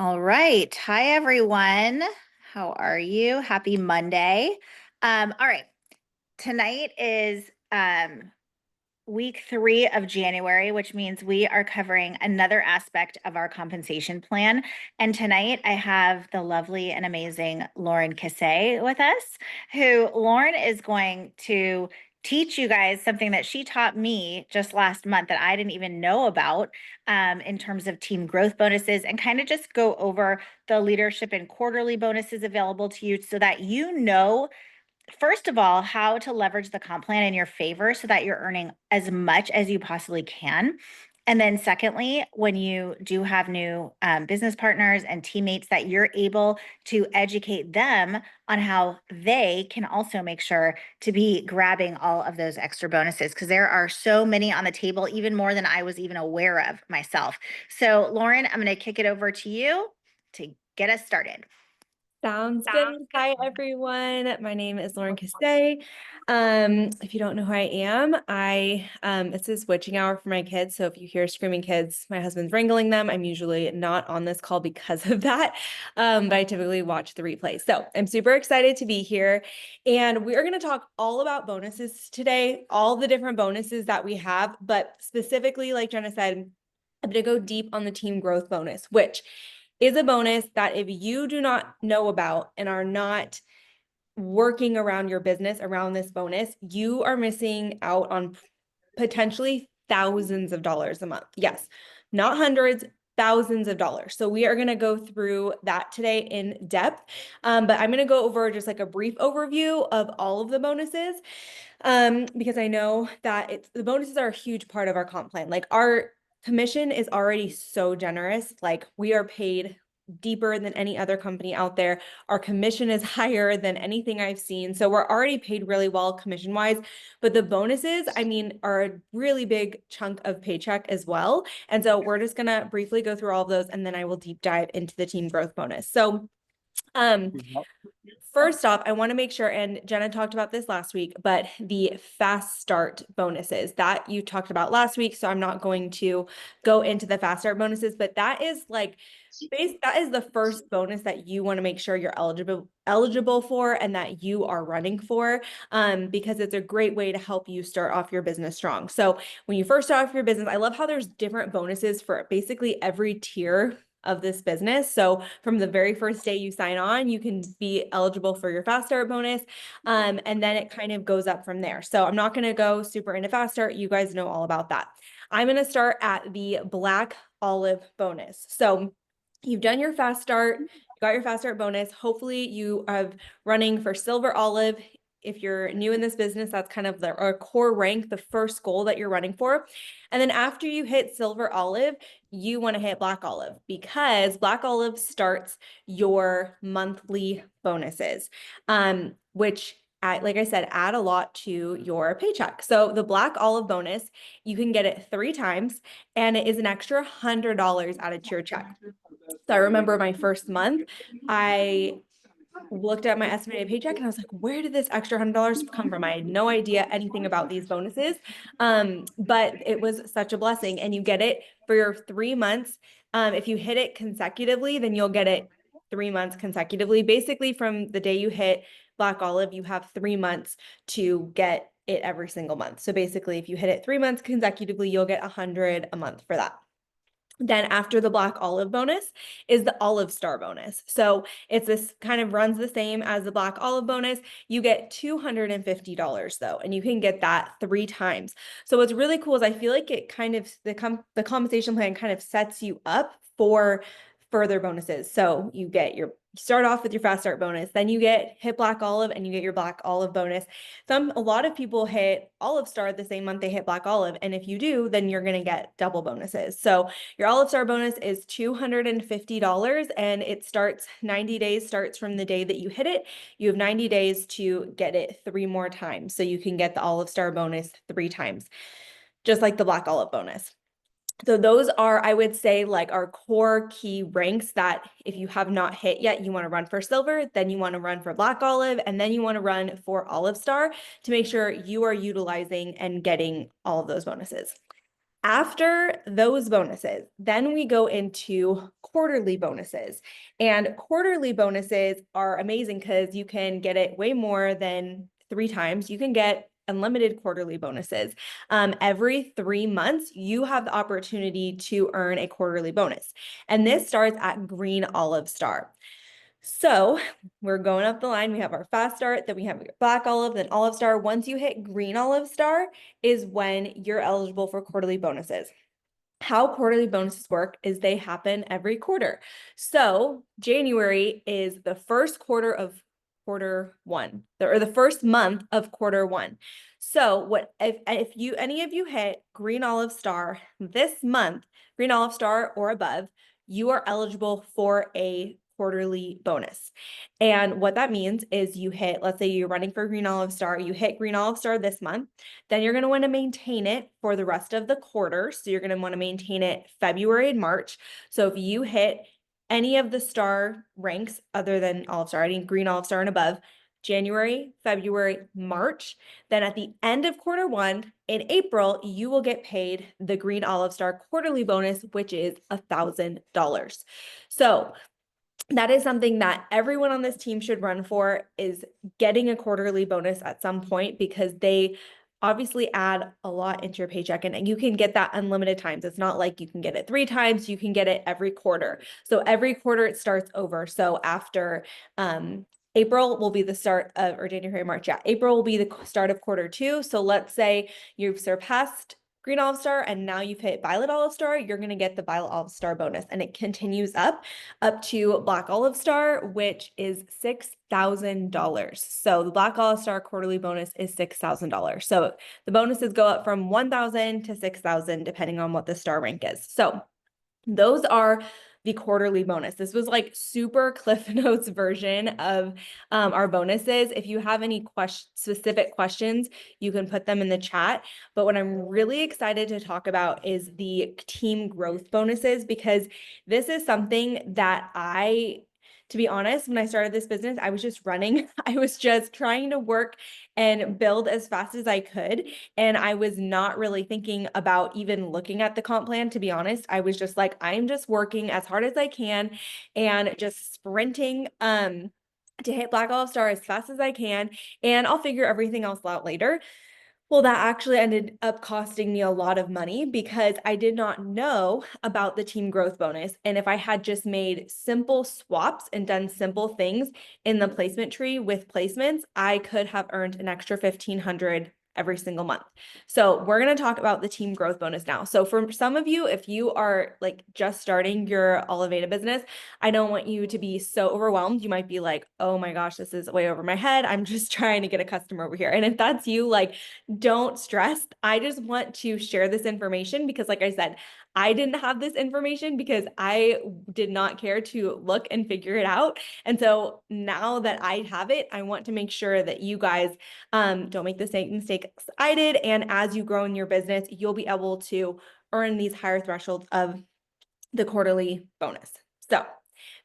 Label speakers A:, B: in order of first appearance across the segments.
A: All right. Hi, everyone. How are you? Happy Monday. All right. Tonight is week 3 of January, which means we are covering another aspect of our compensation plan. And tonight I have the lovely and amazing Lauren Cassay with us, who Lauren is going to teach you guys something that she taught me just last month that I didn't even know about in terms of team growth bonuses, and kind of just go over the leadership and quarterly bonuses available to you so that you know, first of all, how to leverage the comp plan in your favor so that you're earning as much as you possibly can. And then secondly, when you do have new business partners and teammates, that you're able to educate them on how they can also make sure to be grabbing all of those extra bonuses, because there are so many on the table, even more than I was even aware of myself. So Lauren, I'm going to kick it over to you to get us started.
B: Sounds good. Hi, everyone. My name is Lauren Cassay. If you don't know who I am, it's a switching hour for my kids. So if you hear screaming kids, my husband's wrangling them. I'm usually not on this call because of that. But I typically watch the replay. So I'm super excited to be here. And we are going to talk all about bonuses today, all the different bonuses that we have, but specifically, like Jenna said, I'm going to go deep on the team growth bonus, which is a bonus that if you do not know about and are not working around your business around this bonus, you are missing out on potentially thousands of dollars a month. Yes, not hundreds, thousands of dollars. So we are going to go through that today in depth. But I'm going to go over just like a brief overview of all of the bonuses. Because I know that the bonuses are a huge part of our comp plan. Like our commission is already so generous. Like we are paid deeper than any other company out there. Our commission is higher than anything I've seen. So we're already paid really well commission wise, but the bonuses, I mean, are a really big chunk of paycheck as well. And so we're just going to briefly go through all of those and then I will deep dive into the team growth bonus. So, um, first off, I want to make sure, and Jenna talked about this last week, but the fast start bonuses that you talked about last week. So I'm not going to go into the fast start bonuses, but that is like that is the first bonus that you want to make sure you're eligible for and that you are running for, because it's a great way to help you start off your business strong. So when you first start off your business, I love how there's different bonuses for basically every tier of this business. So from the very first day you sign on, you can be eligible for your fast start bonus. And then it kind of goes up from there. So I'm not going to go super into fast start. You guys know all about that. I'm going to start at the Black Olive bonus. So you've done your fast start, you got your fast start bonus. Hopefully you are running for Silver Olive. If you're new in this business, that's kind of our core rank, the first goal that you're running for. And then after you hit Silver Olive, you want to hit Black Olive, because Black Olive starts your monthly bonuses, which like I said, add a lot to your paycheck. So the Black Olive bonus, you can get it 3 times and it is an extra $100 added to your check. So I remember my first month, I looked at my estimated paycheck and I was like, where did this extra $100 come from? I had no idea anything about these bonuses. But it was such a blessing, and you get it for your 3 months. If you hit it consecutively, then you'll get it 3 months consecutively. Basically, from the day you hit Black Olive, you have 3 months to get it every single month. So basically, if you hit it 3 months consecutively, you'll get 100 a month for that. Then after the Black Olive bonus is the Olive Star bonus. So it's this kind of runs the same as the Black Olive bonus. You get $250 though, and you can get that 3 times. So what's really cool is I feel like it kind of, the compensation plan kind of sets you up for further bonuses. So you start off with your fast start bonus, then you hit Black Olive and you get your Black Olive bonus. A lot of people hit Olive Star the same month they hit Black Olive. And if you do, then you're going to get double bonuses. So your Olive Star bonus is $250, and it starts 90 days, starts from the day that you hit it. You have 90 days to get it 3 more times. So you can get the Olive Star bonus 3 times, just like the Black Olive bonus. So those are, I would say, like our core key ranks that if you have not hit yet, you want to run for Silver, then you want to run for Black Olive, and then you want to run for Olive Star to make sure you are utilizing and getting all of those bonuses. After those bonuses, then we go into quarterly bonuses. And quarterly bonuses are amazing because you can get it way more than 3 times. You can get unlimited quarterly bonuses. Every 3 months, you have the opportunity to earn a quarterly bonus. And this starts at Green Olive Star. So we're going up the line. We have our fast start, then we have black olive, then olive star. Once you hit green olive star is when you're eligible for quarterly bonuses. How quarterly bonuses work is they happen every quarter. So January is the first quarter of quarter one, or the first month of quarter one. So what if any of you hit green olive star this month, green olive star or above, you are eligible for a quarterly bonus. And what that means is you hit, let's say you're running for green olive star, you hit green olive star this month, then you're going to want to maintain it for the rest of the quarter. So you're going to want to maintain it February and March. So if you hit any of the star ranks other than olive star, I mean green olive star and above, January, February, March, then at the end of quarter one in April, you will get paid the green olive star quarterly bonus, which is $1,000. So that is something that everyone on this team should run for, is getting a quarterly bonus at some point, because they obviously add a lot into your paycheck, and you can get that unlimited times. It's not like you can get it 3 times, you can get it every quarter. So every quarter it starts over. So after April will be the start of, or January, March, yeah, April will be the start of quarter two. So let's say you've surpassed green olive star and now you've hit violet olive star, you're going to get the violet olive star bonus, and it continues up to black olive star, which is $6,000. So the black olive star quarterly bonus is $6,000. So the bonuses go up from 1,000 to 6,000 depending on what the star rank is. So those are the quarterly bonus. This was like super Cliff Notes version of our bonuses. If you have any specific questions, you can put them in the chat. But what I'm really excited to talk about is the team growth bonuses, because this is something that to be honest, when I started this business, I was just running. I was just trying to work and build as fast as I could. And I was not really thinking about even looking at the comp plan, to be honest. I was just like, I'm just working as hard as I can and just sprinting to hit Black Olive Star as fast as I can. And I'll figure everything else out later. Well, that actually ended up costing me a lot of money because I did not know about the team growth bonus. And if I had just made simple swaps and done simple things in the placement tree with placements, I could have earned an extra $1,500 every single month. So we're going to talk about the team growth bonus now. So for some of you, if you are like just starting your Oliveda business, I don't want you to be so overwhelmed. You might be like, oh my gosh, this is way over my head. I'm just trying to get a customer over here. And if that's you, like, don't stress. I just want to share this information because, like I said, I didn't have this information because I did not care to look and figure it out. And so now that I have it, I want to make sure that you guys don't make the same mistakes I did. And as you grow in your business, you'll be able to earn these higher thresholds of the quarterly bonus. So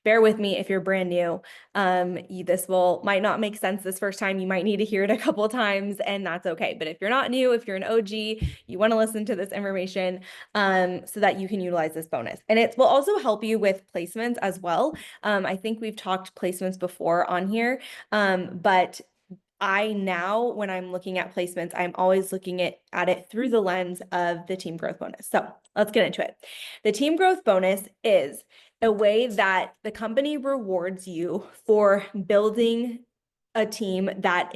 B: bear with me if you're brand new. This might not make sense this first time. You might need to hear it a couple of times, and that's okay. But if you're not new, if you're an OG, you want to listen to this information so that you can utilize this bonus. And it will also help you with placements as well. I think we've talked placements before on here, but now, when I'm looking at placements, I'm always looking at it through the lens of the team growth bonus. So let's get into it. The team growth bonus is a way that the company rewards you for building a team that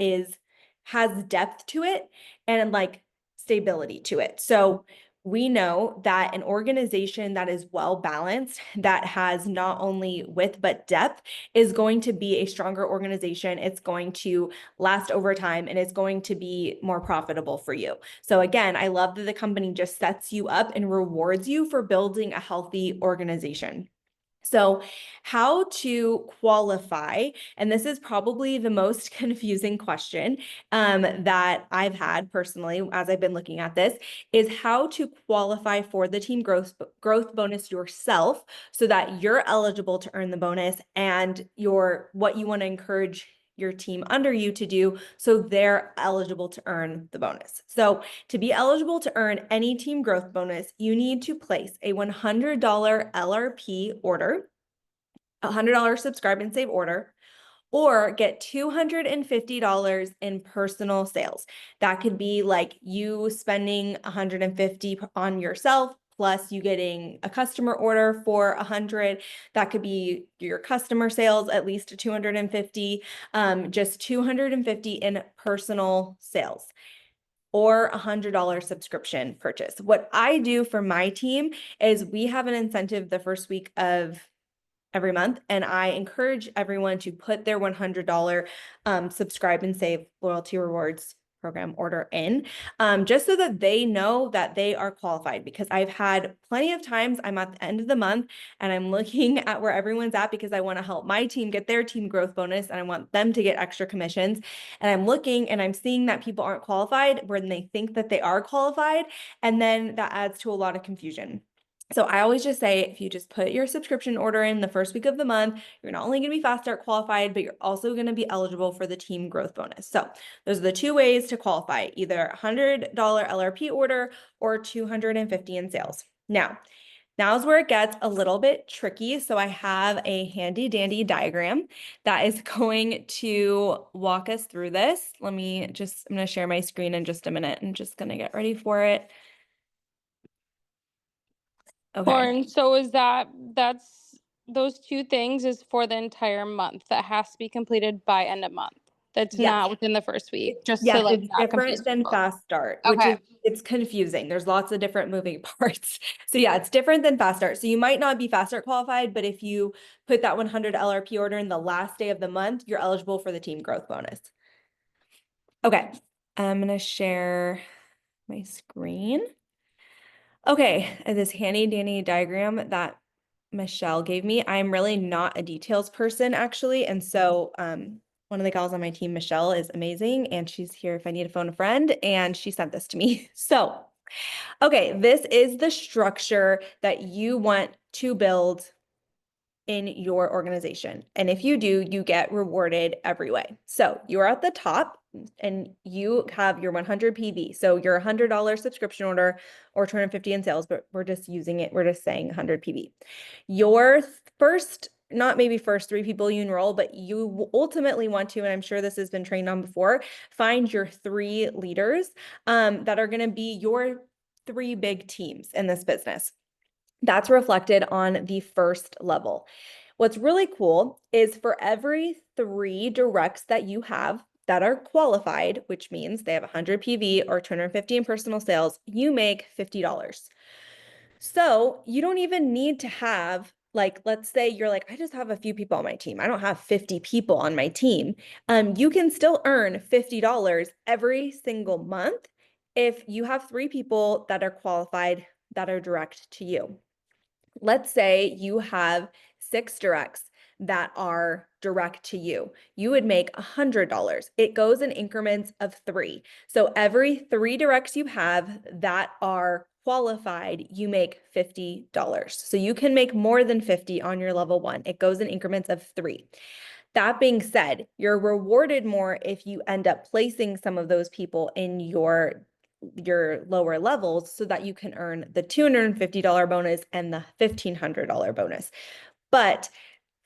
B: has depth to it and like stability to it. So we know that an organization that is well balanced, that has not only width but depth, is going to be a stronger organization. It's going to last over time, and it's going to be more profitable for you. So again, I love that the company just sets you up and rewards you for building a healthy organization. So how to qualify, and this is probably the most confusing question that I've had personally as I've been looking at this, is how to qualify for the team growth bonus yourself so that you're eligible to earn the bonus, and what you want to encourage your team under you to do so they're eligible to earn the bonus. So to be eligible to earn any team growth bonus, you need to place a $100 LRP order, a $100 subscribe and save order, or get $250 in personal sales. That could be like you spending $150 on yourself, plus you getting a customer order for $100. That could be your customer sales, at least $250, just $250 in personal sales, or a $100 subscription purchase. What I do for my team is we have an incentive the first week of every month, and I encourage everyone to put their $100 subscribe and save loyalty rewards program order in, just so that they know that they are qualified. Because I've had plenty of times I'm at the end of the month and I'm looking at where everyone's at because I want to help my team get their team growth bonus and I want them to get extra commissions. And I'm looking and I'm seeing that people aren't qualified when they think that they are qualified. And then that adds to a lot of confusion. So I always just say, if you just put your subscription order in the first week of the month, you're not only going to be fast start qualified, but you're also going to be eligible for the team growth bonus. So those are the two ways to qualify, either $100 LRP order or $250 in sales. Now's where it gets a little bit tricky. So I have a handy dandy diagram that is going to walk us through this. I'm going to share my screen in just a minute. I'm just going to get ready for it. Okay.
C: Lauren, so that's those two things is for the entire month that has to be completed by end of month. That's
B: Yes.
C: not within the first week. Just
B: Yes,
C: to like
B: it's
C: not confuse
B: different than
C: people.
B: fast start, which
C: Okay.
B: is, it's confusing. There's lots of different moving parts. So yeah, it's different than fast start. So you might not be fast start qualified, but if you put that 100 LRP order in the last day of the month, you're eligible for the team growth bonus. Okay, I'm going to share my screen. Okay, this handy dandy diagram that Michelle gave me. I'm really not a details person actually. And so one of the gals on my team, Michelle, is amazing. And she's here if I need to phone a friend. And she sent this to me. So, okay, this is the structure that you want to build in your organization. And if you do, you get rewarded every way. So you're at the top and you have your 100 PV. So your $100 subscription order or 250 in sales, but we're just using it. We're just saying 100 PV. Your first, not maybe first 3 people you enroll, but you ultimately want to, and I'm sure this has been trained on before, find your 3 leaders that are going to be your 3 big teams in this business. That's reflected on the first level. What's really cool is for every 3 directs that you have that are qualified, which means they have 100 PV or 250 in personal sales, you make $50. So you don't even need to have, like, let's say you're like, I just have a few people on my team. I don't have 50 people on my team. You can still earn $50 every single month if you have 3 people that are qualified that are direct to you. Let's say you have 6 directs that are direct to you. You would make $100. It goes in increments of 3. So every 3 directs you have that are qualified, you make $50. So you can make more than 50 on your level 1. It goes in increments of 3. That being said, you're rewarded more if you end up placing some of those people in your lower levels so that you can earn the $250 bonus and the $1,500 bonus. But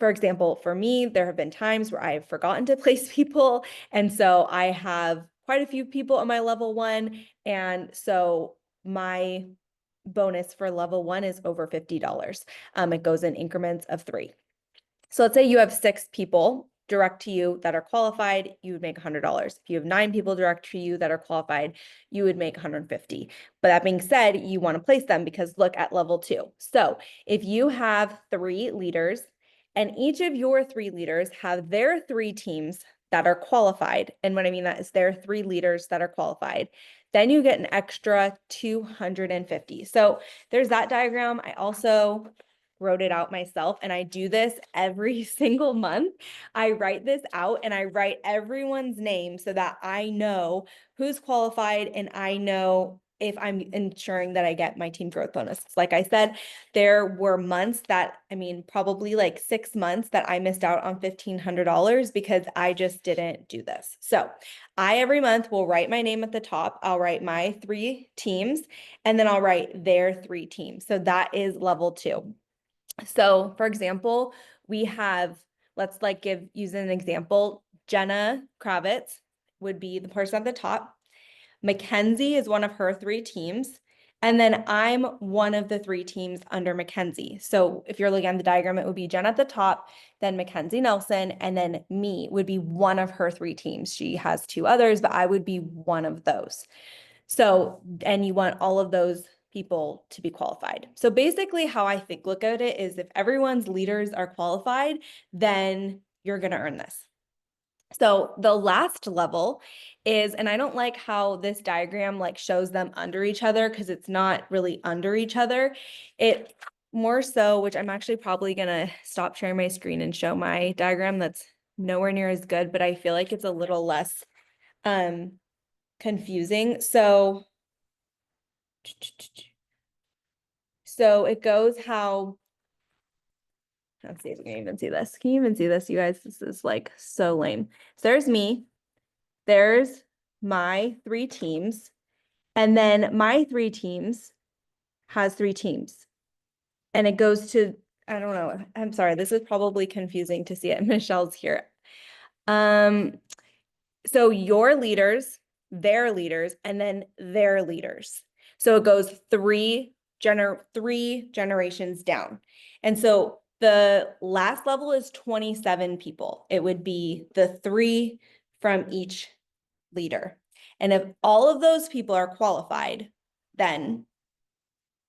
B: for example, for me, there have been times where I've forgotten to place people. And so I have quite a few people on my level 1. And so my bonus for level 1 is over $50. It goes in increments of 3. So let's say you have 6 people direct to you that are qualified, you would make $100. If you have 9 people direct to you that are qualified, you would make $150. But that being said, you want to place them because look at level 2. So if you have 3 leaders and each of your 3 leaders have their 3 teams that are qualified, and what I mean that is their 3 leaders that are qualified, then you get an extra $250. So there's that diagram. I also wrote it out myself, and I do this every single month. I write this out and I write everyone's name so that I know who's qualified and I know if I'm ensuring that I get my team growth bonus. Like I said, there were months that, I mean, probably like 6 months that I missed out on $1,500 because I just didn't do this. So I every month will write my name at the top. I'll write my 3 teams and then I'll write their 3 teams. So that is level 2. So for example, we have, let's like use an example. Jenna Kravitz would be the person at the top. Mackenzie is one of her 3 teams. And then I'm one of the 3 teams under Mackenzie. So if you're looking at the diagram, it would be Jen at the top, then Mackenzie Nelson, and then me would be one of her 3 teams. She has 2 others, but I would be one of those. So, and you want all of those people to be qualified. So basically how I look at it is if everyone's leaders are qualified, then you're going to earn this. So the last level is, and I don't like how this diagram like shows them under each other because it's not really under each other. It more so, which I'm actually probably going to stop sharing my screen and show my diagram that's nowhere near as good, but I feel like it's a little less confusing. So it goes how, let's see if we can even see this. Can you even see this, you guys? This is like so lame. So there's me. There's my 3 teams. And then my 3 teams has 3 teams. And it goes to, I don't know. I'm sorry. This is probably confusing to see it. Michelle's here. So your leaders, their leaders, and then their leaders. So it goes 3 generations down. And so the last level is 27 people. It would be the 3 from each leader. And if all of those people are qualified, then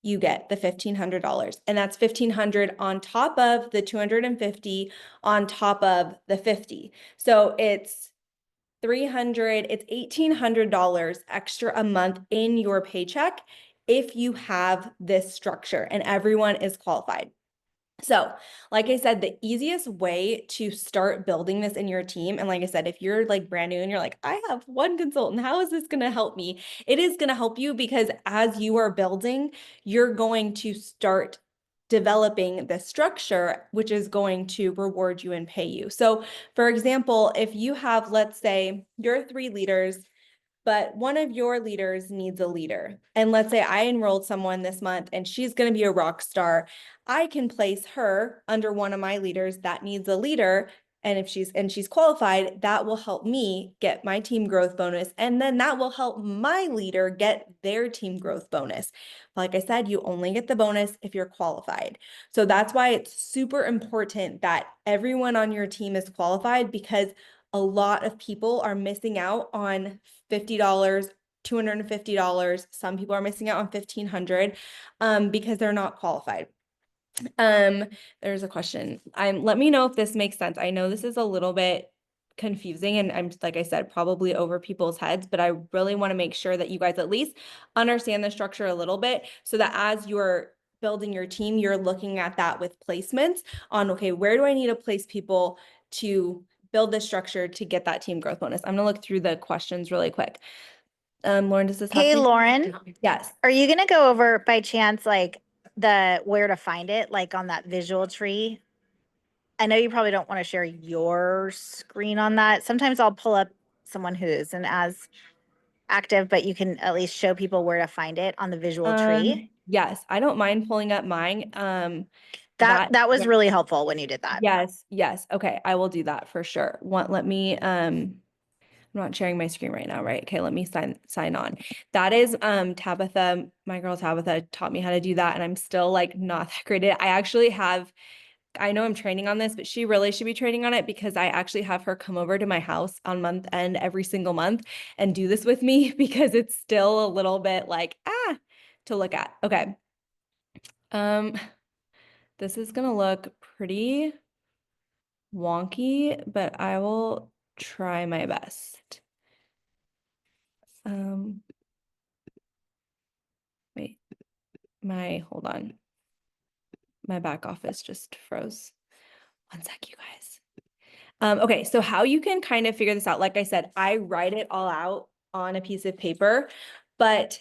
B: you get the $1,500. And that's $1,500 on top of the $250 on top of the $50. So it's $1,800 extra a month in your paycheck if you have this structure and everyone is qualified. So, like I said, the easiest way to start building this in your team, and like I said, if you're like brand new and you're like, I have one consultant, how is this going to help me? It is going to help you because as you are building, you're going to start developing the structure, which is going to reward you and pay you. So, for example, if you have, let's say, your 3 leaders, but one of your leaders needs a leader. And let's say I enrolled someone this month and she's going to be a rock star. I can place her under one of my leaders that needs a leader. And if she's qualified, that will help me get my team growth bonus. And then that will help my leader get their team growth bonus. Like I said, you only get the bonus if you're qualified. So that's why it's super important that everyone on your team is qualified because a lot of people are missing out on $50, $250. Some people are missing out on $1,500 because they're not qualified. There's a question. Let me know if this makes sense. I know this is a little bit confusing and I'm, like I said, probably over people's heads, but I really want to make sure that you guys at least understand the structure a little bit so that as you're building your team, you're looking at that with placements on, okay, where do I need to place people to build this structure to get that team growth bonus? I'm gonna look through the questions really quick. Lauren, does this have
A: Hey,
B: to-
A: Lauren,
B: Yes.
A: are you going to go over by chance, like the where to find it, like on that visual tree? I know you probably don't want to share your screen on that. Sometimes I'll pull up someone who isn't as active, but you can at least show people where to find it on the visual tree.
B: Yes, I don't mind pulling up mine.
A: That was
B: yeah.
A: really helpful when you did that.
B: Yes. Okay, I will do that for sure. Let me I'm not sharing my screen right now, right? Okay, let me sign on. That is Tabitha, my girl Tabitha taught me how to do that and I'm still like not that great at it. I actually have, I know I'm training on this, but she really should be training on it because I actually have her come over to my house on month end every single month and do this with me because it's still a little bit like, to look at. Okay. This is gonna look pretty wonky, but I will try my best. Wait, hold on. My back office just froze. One sec, you guys. Okay, so how you can kind of figure this out, like I said, I write it all out on a piece of paper, but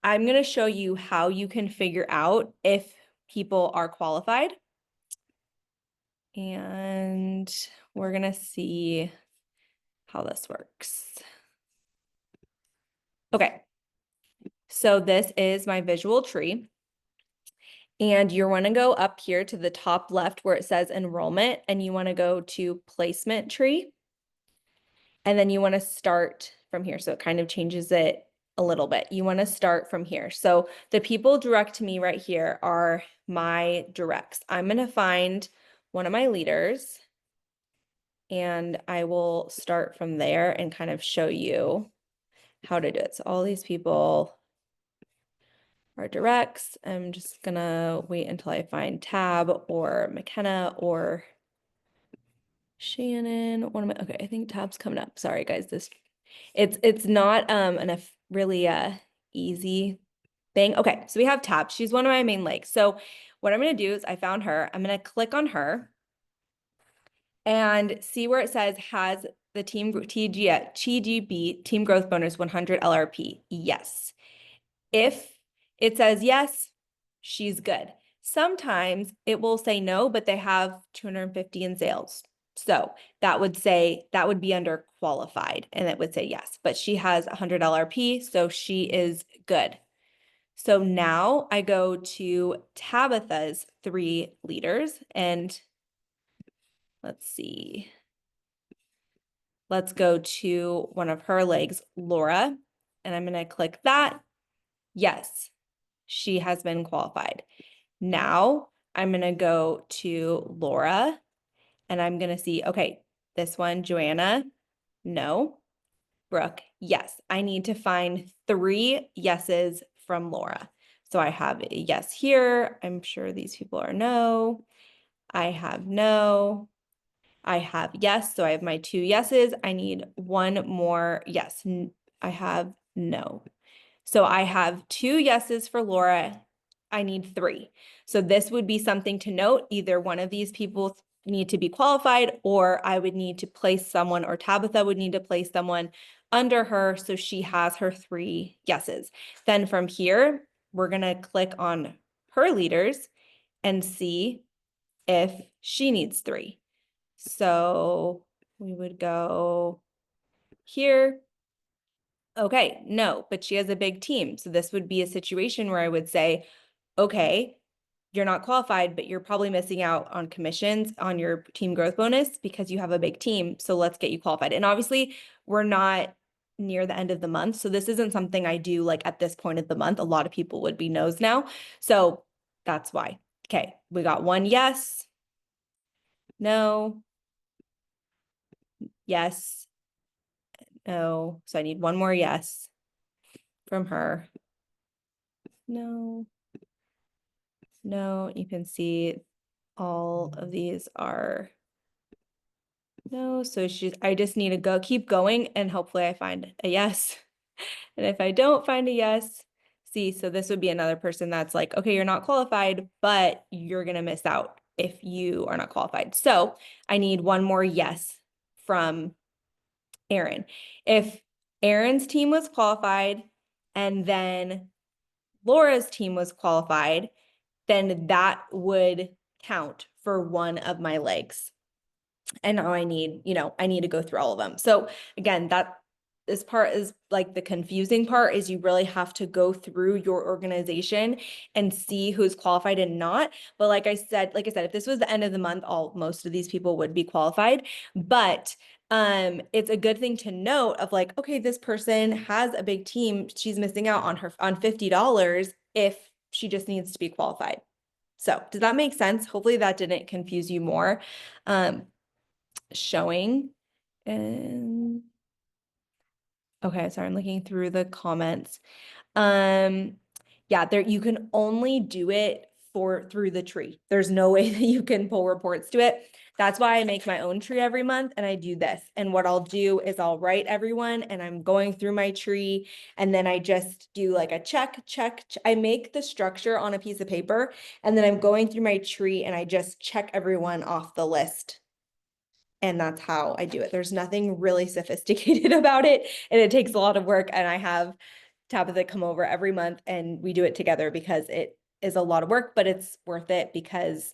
B: I'm going to show you how you can figure out if people are qualified. And we're going to see how this works. Okay. So this is my visual tree. And you want to go up here to the top left where it says enrollment, and you want to go to placement tree. And then you want to start from here. So it kind of changes it a little bit. You want to start from here. So the people direct to me right here are my directs. I'm going to find one of my leaders, and I will start from there and kind of show you how to do it. So all these people are directs. I'm just gonna wait until I find Tab or McKenna or Shannon. Okay, I think Tab's coming up. Sorry guys, it's not really easy thing. Okay, so we have Tab. She's one of my main legs. So what I'm gonna do is I found her. I'm gonna click on her and see where it says has the TGB team growth bonus 100 LRP. Yes. If it says yes, she's good. Sometimes it will say no, but they have 250 in sales. So that would be under qualified, and it would say yes, but she has 100 LRP, so she is good. So now I go to Tabitha's 3 leaders, and let's see. Let's go to one of her legs, Laura, and I'm going to click that. Yes, she has been qualified. Now I'm going to go to Laura and I'm going to see, okay, this one, Joanna, no. Brooke, yes. I need to find 3 yeses from Laura. So I have a yes here. I'm sure these people are no. I have no. I have yes. So I have my 2 yeses. I need one more yes. I have no. So I have 2 yeses for Laura. I need 3. So this would be something to note. Either one of these people need to be qualified, or I would need to place someone, or Tabitha would need to place someone under her so she has her 3 yeses. Then from here, we're going to click on her leaders and see if she needs 3. So we would go here. Okay, no, but she has a big team. So this would be a situation where I would say, okay, you're not qualified, but you're probably missing out on commissions on your team growth bonus because you have a big team. So let's get you qualified. And obviously we're not near the end of the month. So this isn't something I do like at this point of the month. A lot of people would be no's now. So that's why. Okay, we got 1 yes, no, yes, no. So I need 1 more yes from her. No. No, you can see all of these are no. So I just need to keep going, and hopefully I find a yes. And if I don't find a yes, so this would be another person that's like, okay, you're not qualified, but you're going to miss out if you are not qualified. So I need 1 more yes from Aaron. If Aaron's team was qualified and then Laura's team was qualified, then that would count for one of my legs. And now I need to go through all of them. So again, this part is like the confusing part, is you really have to go through your organization and see who's qualified and not. But like I said, if this was the end of the month, most of these people would be qualified. But it's a good thing to note of like, okay, this person has a big team. She's missing out on $50 if she just needs to be qualified. So does that make sense? Hopefully that didn't confuse you more. Showing and okay, sorry, I'm looking through the comments. Yeah, you can only do it through the tree. There's no way that you can pull reports to it. That's why I make my own tree every month, and I do this. And what I'll do is I'll write everyone, and I'm going through my tree, and then I just do like a check. I make the structure on a piece of paper, and then I'm going through my tree, and I just check everyone off the list. And that's how I do it. There's nothing really sophisticated about it, and it takes a lot of work. And I have Tabitha come over every month and we do it together because it is a lot of work, but it's worth it because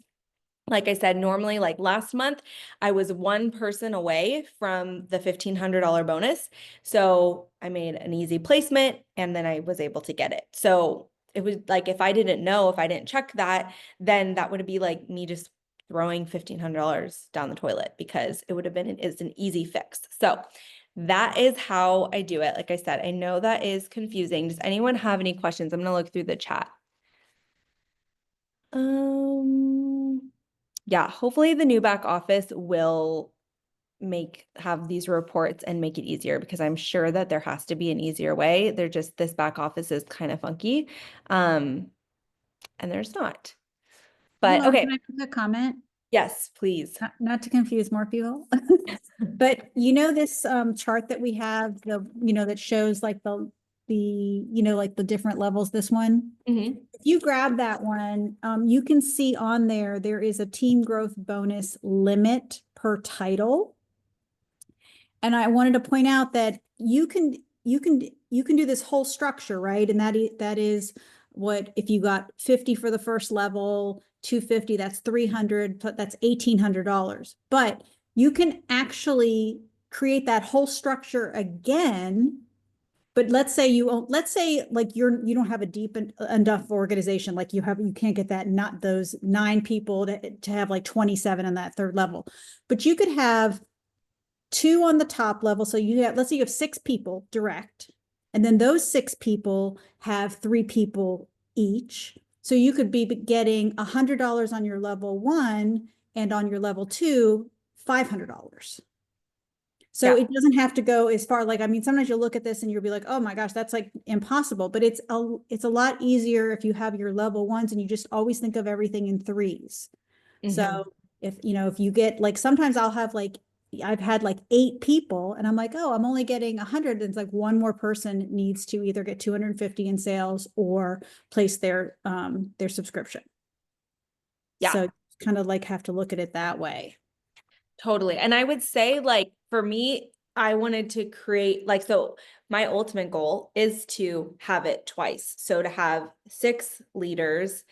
B: like I said, normally like last month, I was one person away from the $1,500 bonus. So I made an easy placement and then I was able to get it. So it was like, if I didn't know, if I didn't check that, then that would be like me just throwing $1,500 down the toilet because it would have been, it's an easy fix. So that is how I do it. Like I said, I know that is confusing. Does anyone have any questions? I'm going to look through the chat. Yeah, hopefully the new back office will have these reports and make it easier because I'm sure that there has to be an easier way. This back office is kind of funky. And there's not. But
D: Lauren,
B: okay.
D: can I make a comment?
B: Yes, please.
D: Not to confuse more people. But you know this chart that we have, that shows like like the different levels, this one.
B: Mhm.
D: If you grab that one, you can see on there is a team growth bonus limit per title. And I wanted to point out that you can do this whole structure, right? And that is what, if you got 50 for the first level, 250, that's 300, that's $1,800. But you can actually create that whole structure again. But let's say like you don't have a deep enough organization, like you can't get not those 9 people to have like 27 on that third level. But you could have 2 on the top level. So let's say you have 6 people direct, and then those 6 people have 3 people each. So you could be getting $100 on your level 1 and on your level 2, $500. So
B: Yeah.
D: it doesn't have to go as far. Like, I mean, sometimes you'll look at this and you'll be like, oh my gosh, that's like impossible. But it's a lot easier if you have your level 1s and you just always think of everything in 3s. So if you get like, sometimes I've had like 8 people and I'm like, oh, I'm only getting 100. And it's like one more person needs to either get 250 in sales or place their subscription.
B: Yeah.
D: So kind of like have to look at it that way.
B: Totally. And I would say, like, for me, I wanted to create, like, so my ultimate goal is to have it twice. So to have 6 leaders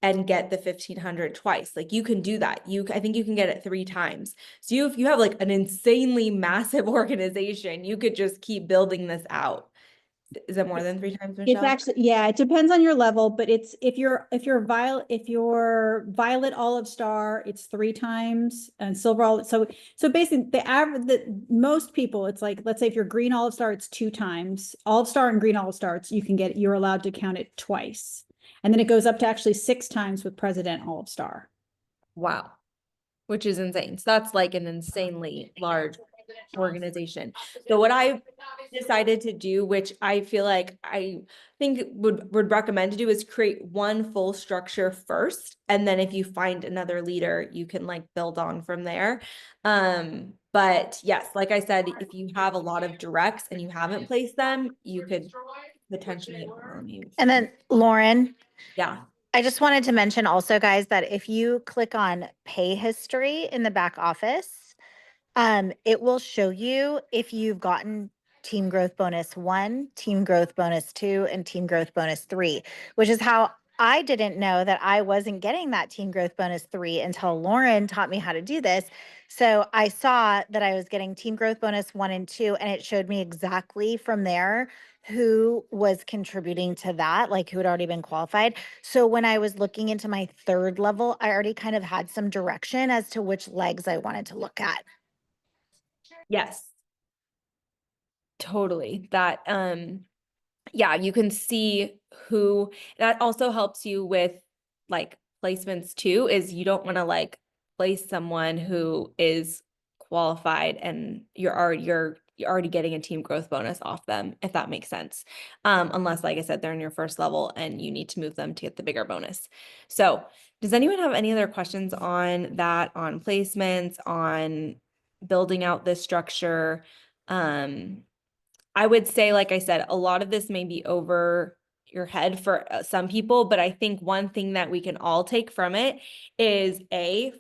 B: and get the 1,500 twice. Like, you can do that. I think you can get it 3 times. So if you have like an insanely massive organization, you could just keep building this out. Is it more than 3 times, Michelle?
D: It's actually, yeah, it depends on your level, but it's, if you're Violet Olive Star, it's 3 times, and Silver Olive. So basically most people, it's like, let's say if you're Green Olive Star, it's 2 times. Olive Star and Green Olive Star, you're allowed to count it twice. And then it goes up to actually 6 times with President Olive Star.
B: Wow. Which is insane. So that's like an insanely large organization. So what I decided to do, which I feel like I think would recommend to do, is create one full structure first. And then if you find another leader, you can like build on from there. But yes, like I said, if you have a lot of directs and you haven't placed them, you could potentially.
A: And then Lauren,
B: Yeah.
A: I just wanted to mention also, guys, that if you click on pay history in the back office, it will show you if you've gotten team growth bonus 1, team growth bonus 2, and team growth bonus 3, which is how I didn't know that I wasn't getting that team growth bonus 3 until Lauren taught me how to do this. So I saw that I was getting team growth bonus 1 and 2, and it showed me exactly from there who was contributing to that, like who had already been qualified. So when I was looking into my 3rd level, I already kind of had some direction as to which legs I wanted to look at.
B: Yes. Totally. That, yeah, you can see who, that also helps you with like placements too, is you don't want to like place someone who is qualified and you're already getting a team growth bonus off them, if that makes sense. Unless, like I said, they're in your first level and you need to move them to get the bigger bonus. So does anyone have any other questions on that, on placements, on building out this structure? I would say, like I said, a lot of this may be over your head for some people, but I think one thing that we can all take from it is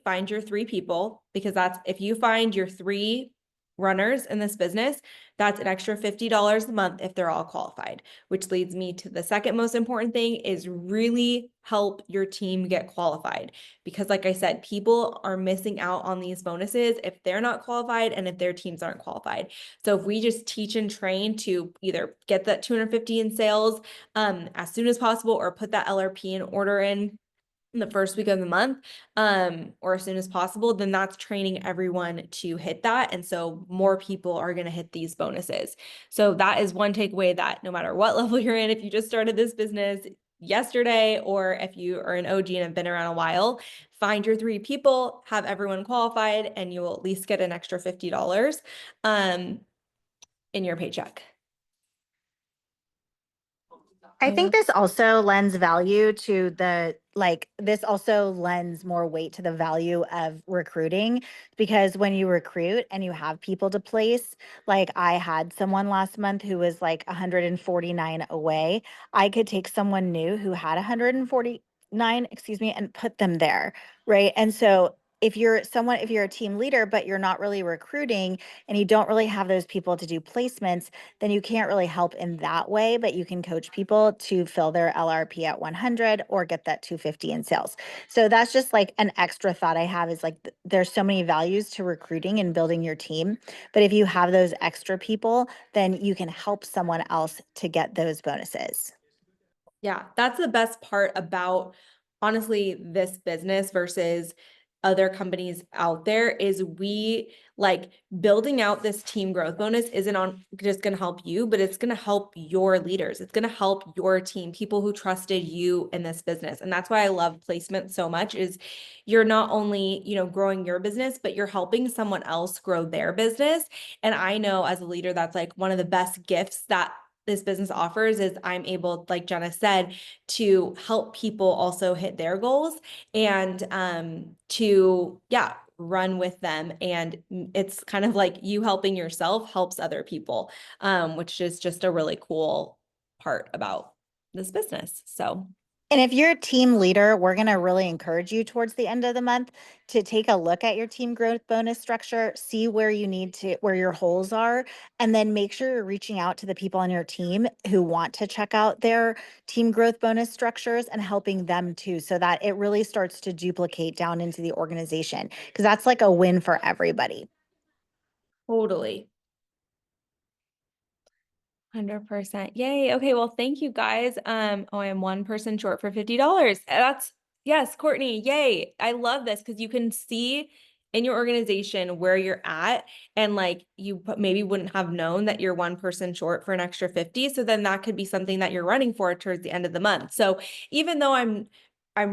B: find your 3 people, because that's, if you find your 3 runners in this business, that's an extra $50 a month if they're all qualified, which leads me to the second most important thing is really help your team get qualified. Because like I said, people are missing out on these bonuses if they're not qualified and if their teams aren't qualified. So if we just teach and train to either get that 250 in sales as soon as possible or put that LRP in order in the first week of the month, or as soon as possible, then that's training everyone to hit that. And so more people are going to hit these bonuses. So that is one takeaway, that no matter what level you're in, if you just started this business yesterday, or if you are an OG and have been around a while, find your 3 people, have everyone qualified, and you will at least get an extra $50 in your paycheck.
A: I think this also lends value to the, like, this also lends more weight to the value of recruiting, because when you recruit and you have people to place, like I had someone last month who was like 149 away. I could take someone new who had 149, excuse me, and put them there, right? And so if you're a team leader, but you're not really recruiting and you don't really have those people to do placements, then you can't really help in that way, but you can coach people to fill their LRP at 100 or get that 250 in sales. So that's just like an extra thought I have, is like there's so many values to recruiting and building your team. But if you have those extra people, then you can help someone else to get those bonuses.
B: Yeah, that's the best part about, honestly, this business versus other companies out there, is we like building out this team growth bonus isn't just going to help you, but it's going to help your leaders. It's going to help your team, people who trusted you in this business. And that's why I love placement so much, is you're not only, growing your business, but you're helping someone else grow their business. And I know as a leader, that's like one of the best gifts that this business offers, is I'm able, like Jenna said, to help people also hit their goals and to run with them. And it's kind of like you helping yourself helps other people, which is just a really cool part about this business. So
A: And if you're a team leader, we're going to really encourage you towards the end of the month to take a look at your team growth bonus structure, see where where your holes are, and then make sure you're reaching out to the people on your team who want to check out their team growth bonus structures and helping them too, so that it really starts to duplicate down into the organization, because that's like a win for everybody.
B: totally. 100%. Yay. Okay. Well, thank you guys. I am one person short for $50. Yes, Courtney. Yay. I love this because you can see in your organization where you're at, and like you maybe wouldn't have known that you're one person short for an extra 50. So then that could be something that you're running for towards the end of the month. So even though I'm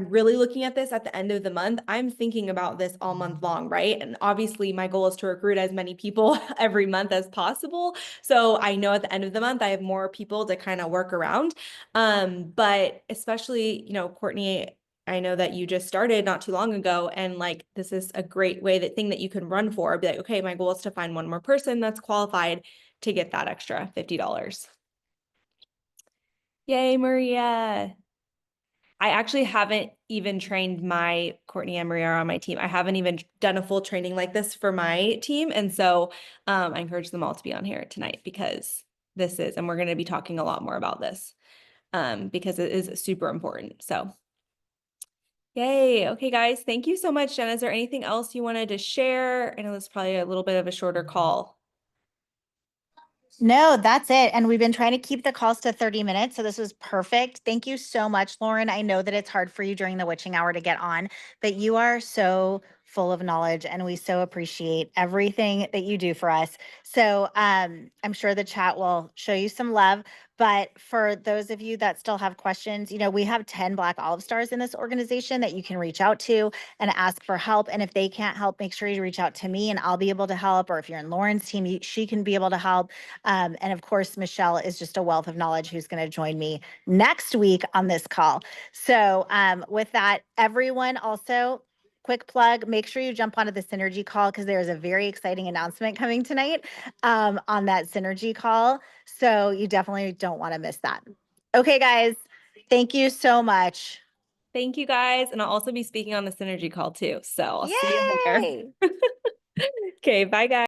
B: really looking at this at the end of the month, I'm thinking about this all month long, right? And obviously my goal is to recruit as many people every month as possible. So I know at the end of the month, I have more people to kind of work around. But especially, Courtney, I know that you just started not too long ago, and like, this is a great thing that you can run for. Be like, okay, my goal is to find one more person that's qualified to get that extra $50. Yay, Maria. I actually haven't even trained my Courtney and Maria on my team. I haven't even done a full training like this for my team. And so I encourage them all to be on here tonight, because and we're going to be talking a lot more about this because it is super important. So yay. Okay, guys, thank you so much. Jenna, is there anything else you wanted to share? I know this is probably a little bit of a shorter call.
A: No, that's it. And we've been trying to keep the calls to 30 minutes. So this was perfect. Thank you so much, Lauren. I know that it's hard for you during the witching hour to get on, but you are so full of knowledge and we so appreciate everything that you do for us. So I'm sure the chat will show you some love. But for those of you that still have questions, we have 10 Black Olive Stars in this organization that you can reach out to and ask for help. And if they can't help, make sure you reach out to me and I'll be able to help. Or if you're in Lauren's team, she can be able to help. And of course, Michelle is just a wealth of knowledge who's going to join me next week on this call. So with that, everyone, also quick plug, make sure you jump onto the Synergy call, because there's a very exciting announcement coming tonight on that Synergy call. So you definitely don't want to miss that. Okay, guys, thank you so much.
B: Thank you, guys. And I'll also be speaking on the Synergy call too. So I'll see you there. Okay, bye, guys.